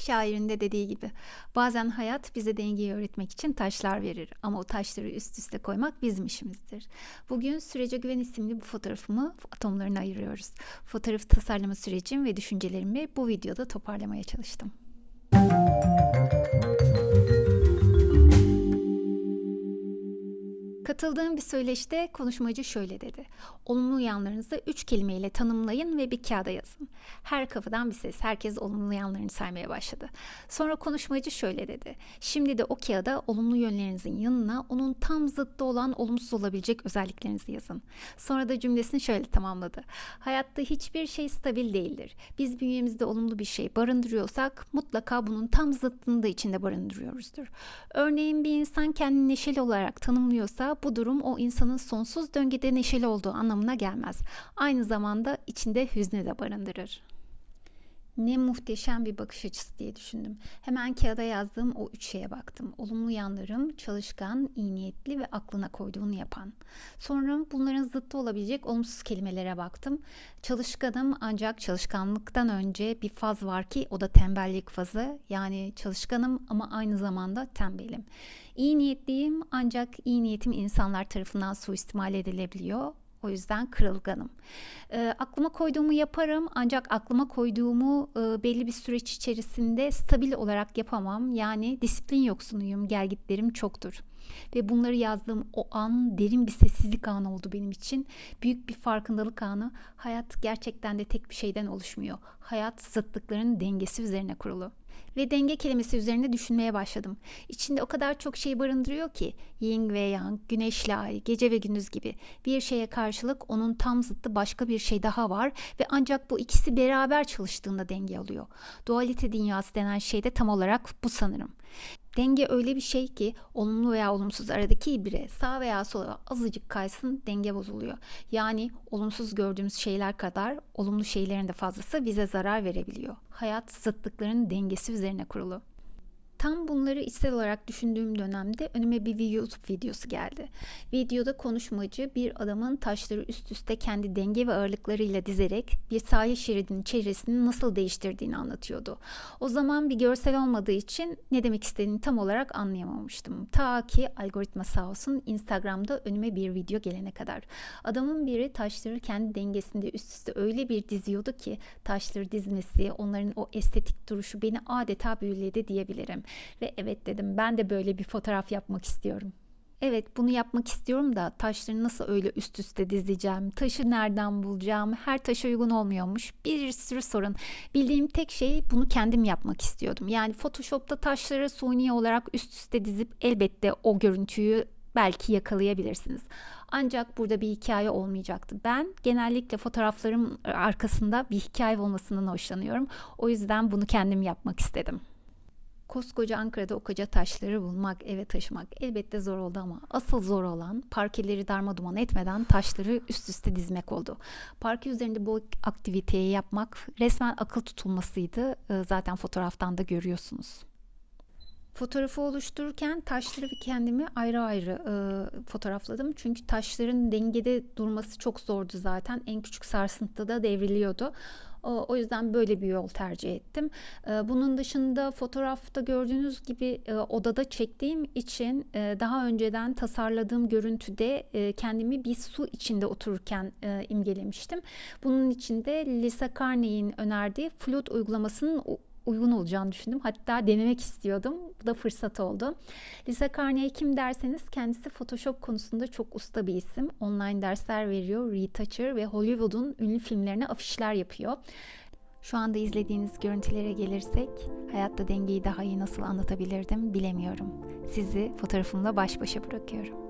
Şairin de dediği gibi bazen hayat bize dengeyi öğretmek için taşlar verir ama o taşları üst üste koymak bizim işimizdir. Bugün Sürece Güven isimli bu fotoğrafımı atomlarına ayırıyoruz. Fotoğraf tasarlama sürecim ve düşüncelerimi bu videoda toparlamaya çalıştım. Katıldığım bir söyleşte konuşmacı şöyle dedi. Olumlu yanlarınızı 3 kelimeyle tanımlayın ve bir kağıda yazın. Her kafadan bir ses. Herkes olumlu yanlarını saymaya başladı. Sonra konuşmacı şöyle dedi. Şimdi de o kağıda olumlu yönlerinizin yanına onun tam zıttı olan olumsuz olabilecek özelliklerinizi yazın. Sonra da cümlesini şöyle tamamladı. Hayatta hiçbir şey stabil değildir. Biz bünyemizde olumlu bir şey barındırıyorsak mutlaka bunun tam zıttını da içinde barındırıyoruzdur. Örneğin bir insan kendini neşeli olarak tanımlıyorsa bu durum o insanın sonsuz döngüde neşeli olduğu anlamına gelmez. Aynı zamanda içinde hüznü de barındırır. Ne muhteşem bir bakış açısı diye düşündüm. Hemen kağıda yazdığım o 3 şeye baktım. Olumlu yanlarım, çalışkan, iyi niyetli ve aklına koyduğunu yapan. Sonra bunların zıttı olabilecek olumsuz kelimelere baktım. Çalışkanım ancak çalışkanlıktan önce bir faz var ki o da tembellik fazı. Yani çalışkanım ama aynı zamanda tembelim. İyi niyetliyim ancak iyi niyetim insanlar tarafından suistimal edilebiliyor. O yüzden kırılganım. Aklıma koyduğumu yaparım ancak aklıma koyduğumu belli bir süreç içerisinde stabil olarak yapamam. Yani disiplin yoksunuyum, gelgitlerim çoktur. Ve bunları yazdığım o an derin bir sessizlik anı oldu benim için. Büyük bir farkındalık anı. Hayat gerçekten de tek bir şeyden oluşmuyor. Hayat zıtlıkların dengesi üzerine kurulu. Ve denge kelimesi üzerine düşünmeye başladım. İçinde o kadar çok şey barındırıyor ki yin ve yang, güneşle ay, gece ve gündüz gibi bir şeye karşılık onun tam zıttı başka bir şey daha var ve ancak bu ikisi beraber çalıştığında denge alıyor. Dualite dünyası denen şey de tam olarak bu sanırım. Denge öyle bir şey ki olumlu veya olumsuz aradaki ibre sağ veya sola azıcık kaysın denge bozuluyor. Yani olumsuz gördüğümüz şeyler kadar olumlu şeylerin de fazlası bize zarar verebiliyor. Hayat zıtlıkların dengesi üzerine kurulu. Tam bunları içsel olarak düşündüğüm dönemde önüme bir YouTube videosu geldi. Videoda konuşmacı bir adamın taşları üst üste kendi denge ve ağırlıklarıyla dizerek bir sahil şeridinin çevresini nasıl değiştirdiğini anlatıyordu. O zaman bir görsel olmadığı için ne demek istediğini tam olarak anlayamamıştım. Ta ki algoritma sağ olsun Instagram'da önüme bir video gelene kadar. Adamın biri taşları kendi dengesinde üst üste öyle bir diziyordu ki taşları dizmesi, onların o estetik duruşu beni adeta büyüledi diyebilirim. Ve evet dedim, ben de böyle bir fotoğraf yapmak istiyorum. Evet, bunu yapmak istiyorum da taşları nasıl öyle üst üste dizeceğim, taşı nereden bulacağım, her taşa uygun olmuyormuş, bir sürü sorun. Bildiğim tek şey bunu kendim yapmak istiyordum. Yani Photoshop'ta taşları suni olarak üst üste dizip elbette o görüntüyü belki yakalayabilirsiniz. Ancak burada bir hikaye olmayacaktı. Ben genellikle fotoğraflarım arkasında bir hikaye olmasından hoşlanıyorum. O yüzden bunu kendim yapmak istedim. Koskoca Ankara'da o koca taşları bulmak, eve taşımak elbette zor oldu ama asıl zor olan parkeleri darmaduman etmeden taşları üst üste dizmek oldu. Parke üzerinde bu aktiviteyi yapmak resmen akıl tutulmasıydı. Zaten fotoğraftan da görüyorsunuz. Fotoğrafı oluştururken taşları ve kendimi ayrı ayrı fotoğrafladım. Çünkü taşların dengede durması çok zordu zaten. En küçük sarsıntıda devriliyordu. O yüzden böyle bir yol tercih ettim. Bunun dışında fotoğrafta gördüğünüz gibi odada çektiğim için daha önceden tasarladığım görüntüde kendimi bir su içinde otururken imgelemiştim. Bunun için de Lisa Carney'in önerdiği Flood uygulamasının uygun olacağını düşündüm. Hatta denemek istiyordum. Bu da fırsat oldu. Lisa Carney kim derseniz kendisi Photoshop konusunda çok usta bir isim. Online dersler veriyor, retoucher ve Hollywood'un ünlü filmlerine afişler yapıyor. Şu anda izlediğiniz görüntülere gelirsek hayatta dengeyi daha iyi nasıl anlatabilirdim bilemiyorum. Sizi fotoğrafımla baş başa bırakıyorum.